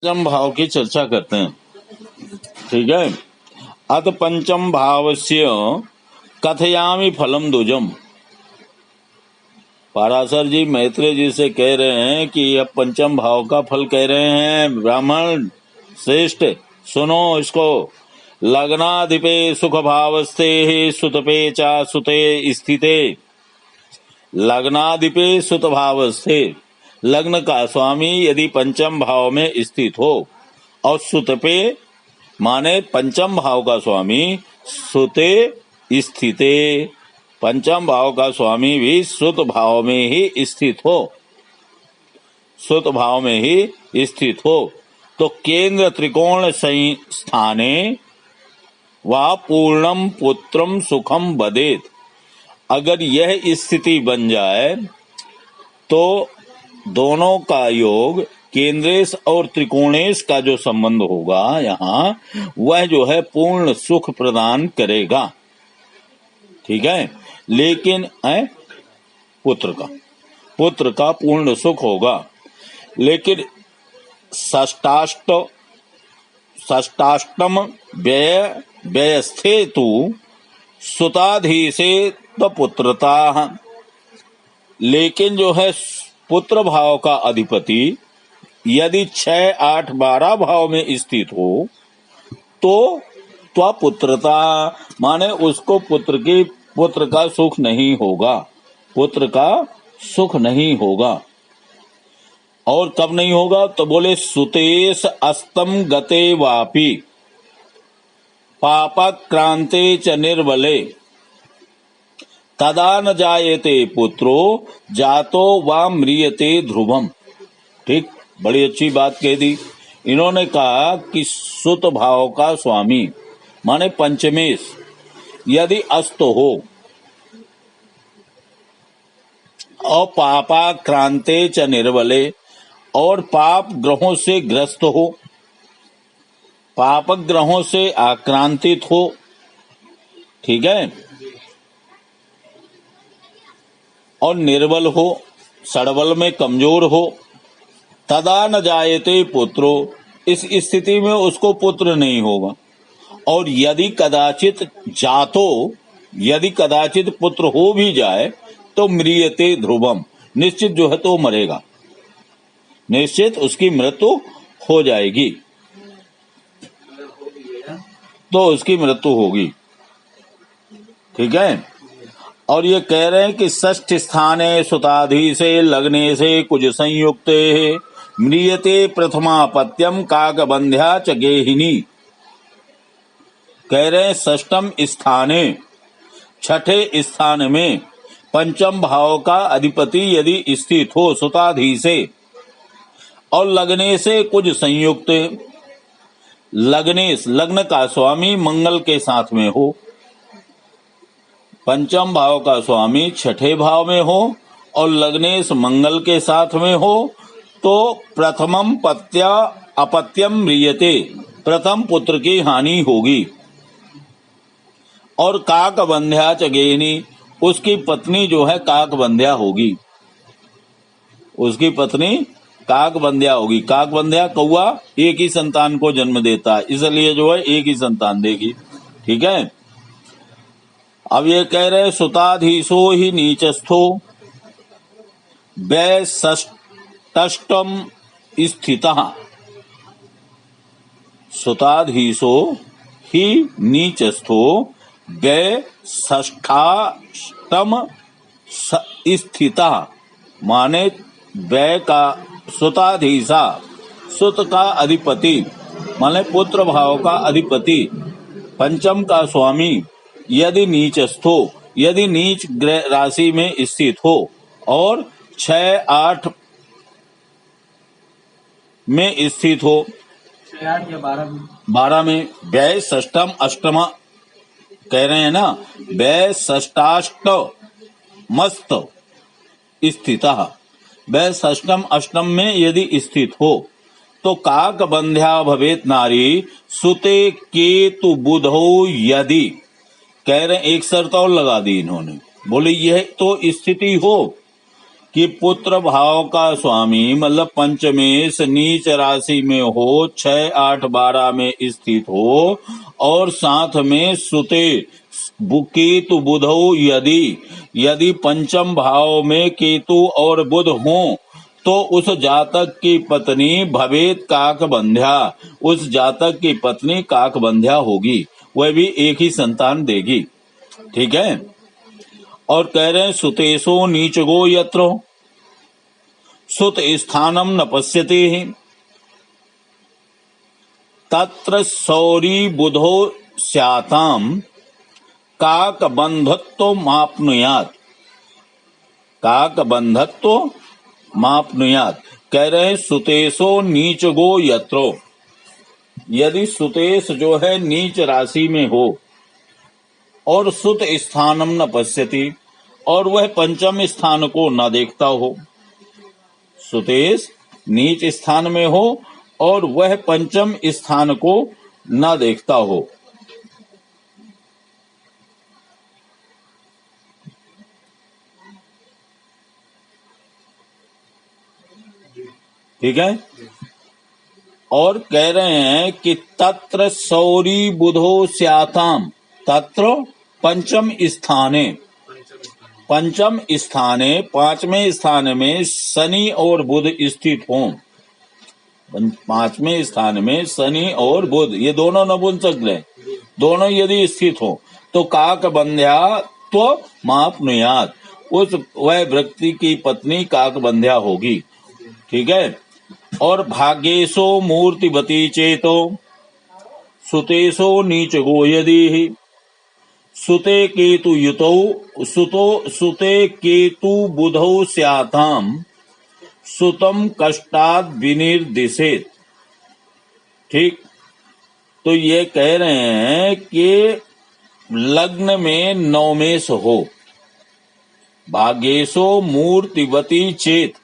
पंचम भाव की चर्चा करते हैं। ठीक है। अत पंचम भावस्य कथयामि फलम दुजम। पाराशर जी मैत्रेय जी से कह रहे हैं कि अब पंचम भाव का फल कह रहे हैं। ब्राह्मण श्रेष्ठ सुनो इसको। लग्नाधिपे सुख भावस्थे सुतपे चा सुते स्थिते। लग्नाधिपे सुत भावस्थे, लग्न का स्वामी यदि पंचम भाव में स्थित हो और सुत पे माने पंचम भाव का स्वामी सुते स्थिते, पंचम भाव का स्वामी भी सुत भाव में ही स्थित हो, सुत भाव में ही स्थित हो तो केंद्र त्रिकोण स्थाने वा पूर्णम पुत्रम सुखम बदेत। अगर यह स्थिति बन जाए तो दोनों का योग केंद्रेश और त्रिकोणेश का जो संबंध होगा यहाँ वह जो है पूर्ण सुख प्रदान करेगा। ठीक है। लेकिन पुत्र का पूर्ण सुख होगा। लेकिन षष्टाष्टम व्ययस्थे तु सुताधीशे पुत्रता। लेकिन जो है पुत्र भाव का अधिपति यदि 6, 8, 12 भाव में स्थित हो तो पुत्रता माने उसको पुत्र का सुख नहीं होगा, पुत्र का सुख नहीं होगा। और कब नहीं होगा तो बोले सुतेश अस्तम गते वापि पापक्रांते च निर्बले तदा न जायते पुत्रो जातो वा म्रियते ध्रुवम। ठीक, बड़ी अच्छी बात कह दी। इन्होंने कहा कि सुत भाव का स्वामी माने पंचमेश यदि अस्त हो और पापाक्रांते च निर्बले और पाप ग्रहों से ग्रस्त हो, पाप ग्रहों से आक्रांतित हो। ठीक है। और निर्बल हो, सड़बल में कमजोर हो, तदा न जायते पुत्रो, इस स्थिति में उसको पुत्र नहीं होगा। और यदि कदाचित पुत्र हो भी जाए तो म्रियते ध्रुवम, निश्चित जो है तो मरेगा, निश्चित उसकी मृत्यु हो जाएगी, तो उसकी मृत्यु होगी। ठीक है। और ये कह रहे हैं कि षष्ठ स्थाने सुताधीशे लग्ने से कुछ संयुक्ते म्रियते प्रथमापत्यम काकबंध्या च गेहिनी। कह रहे हैं षष्ठम स्थाने, छठे स्थान में पंचम भाव का अधिपति यदि स्थित हो सुताधीशे और लग्ने से कुछ संयुक्त, लग्न का स्वामी मंगल के साथ में हो, पंचम भाव का स्वामी छठे भाव में हो और लग्नेश मंगल के साथ में हो तो प्रथमम अपत्यम म्रियते, प्रथम पुत्र की हानि होगी। और काकबंध्या च गेहिनी, उसकी पत्नी जो है काकबंध्या होगी, उसकी पत्नी काकबंध्या होगी। काकबंध्या कौआ एक ही संतान को जन्म देता है, इसलिए जो है एक ही संतान देगी। ठीक है। अब ये कह रहे सुताधीशो ही नीचस्थो व्यय षष्टम स्थितः। सुताधीशो ही नीचस्थो व्यय षष्ठाष्टम स्थितः, माने व्यय का सुताधीशा, सुत का अधिपति माने पुत्र भाव का अधिपति, पंचम का स्वामी यदि नीचस्थो, यदि नीच ग्रह राशि में स्थित हो और 6, 8 में स्थित हो, 12 में व्यय षष्टम अष्टम कह रहे हैं ना, व्यय षष्टाष्ट मस्त स्थितः, व्यय षष्टम अष्टम में यदि स्थित हो तो काकबंध्या भवेत नारी सुते केतु बुधो यदि। कह रहे एक शर्त और लगा दी इन्होंने, बोले यह तो स्थिति हो कि पुत्र भाव का स्वामी मतलब पंचमेश नीच राशि में हो, 6, 8, 12 में स्थित हो और साथ में सुते केतु बुधो यदि पंचम भाव में केतु और बुध हो तो उस जातक की पत्नी भवेत काकबंध्या, उस जातक की पत्नी काकबंध्या होगी, वह भी एक ही संतान देगी। ठीक है। और कह रहे हैं सुतेशो नीचगो यत्रो सुत स्थानम न पश्यते तत्र सौरी बुधो स्याताम काकबंधत्व मापनुयात, काकबंधत्व मापनुयात। कह रहे हैं सुतेशो नीचगो यत्रो, यदि सुतेश जो है नीच राशि में हो और सुत स्थानम न पश्यति, और वह पंचम स्थान को न देखता हो। सुतेश नीच स्थान में हो और वह पंचम स्थान को न देखता हो। ठीक है। और कह रहे हैं कि तत्र सौरी बुधो स्याताम, तत्र पंचम स्थाने, पंचम स्थाने पांचवें स्थान में शनि और बुध स्थित हों, पांचवें स्थान में शनि और बुध ये दोनों नपुंसक हैं, दोनों यदि स्थित हो तो काकबंध्या तो मापनुयात, उस वह व्यक्ति की पत्नी काकबंध्या होगी। ठीक है। और भाग्येशो मूर्तिवती चेतो सुतेशो नीचगो यदि सुते केतु युतौ सुते केतु बुधौ स्याताम सुतम कष्टाद विनिर्दिशेत। ठीक। तो ये कह रहे हैं कि लग्न में नवमेश हो, भाग्येशो मूर्तिवती चेत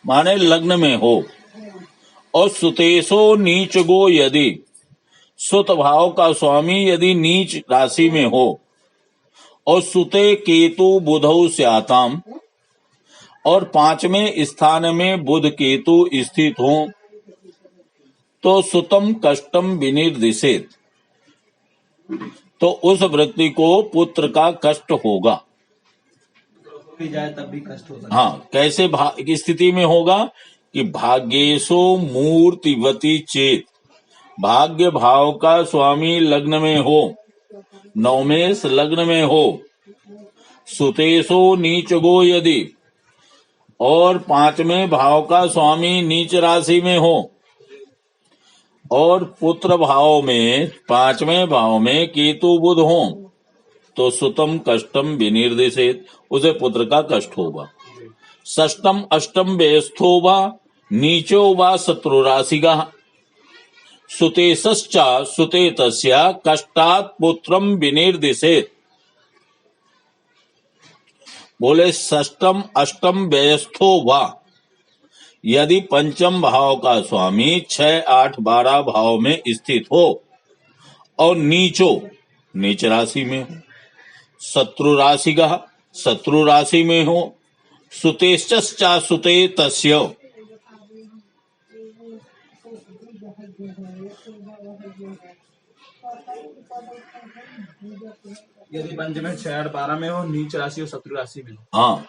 माने लग्न में हो, और सुतेशो नीचगो यदि सुत भाव का स्वामी यदि नीच राशि में हो और सुते केतु बुधौ स्याताम और पांचवें स्थान में बुध केतु स्थित हो तो सुतम कष्टम विनिर्दिशेत, तो उस व्यक्ति को पुत्र का कष्ट होगा। जाए तब भी कष्ट होगा। हाँ, कैसे की स्थिति में होगा कि भाग्येशो मूर्तिवती चेत, भाग्य भाव का स्वामी लग्न में हो, नवमेश लग्न में हो, सुतेशो नीचगो यदि और पांचवें भाव का स्वामी नीच राशि में हो और पुत्र भाव में पांचवें भाव में केतु बुध हो तो सुतम कष्टम विनिर्दिशेत, उसे पुत्र का कष्ट होगा। षष्टम अष्टम व्यस्थो वा नीचो वा शत्रु राशिगा सुतेशश्चा सुतेतस्या कष्टात् पुत्रम विनिर्दिशेत। बोले षष्टम अष्टम व्यस्थो वा, यदि पंचम भाव का स्वामी 6, 8, 12 भाव में स्थित हो और नीचो नीच राशि में हो, शत्रु राशि का शत्रु राशि में हो, सुतेश्चा सुतेतस्य, यदि पंचमें 6, 8, 12 में हो, नीच राशि और शत्रु राशि में हो। हाँ,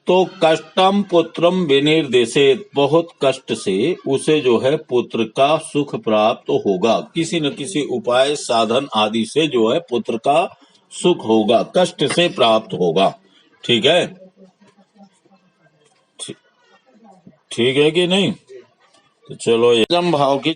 तो कष्टम पुत्रम विनिर्देशेत, बहुत कष्ट से उसे जो है पुत्र का सुख प्राप्त होगा, किसी न किसी उपाय साधन आदि से जो है पुत्र का सुख होगा, कष्ट से प्राप्त होगा। ठीक है। ठीक है कि नहीं? तो चलो भाव की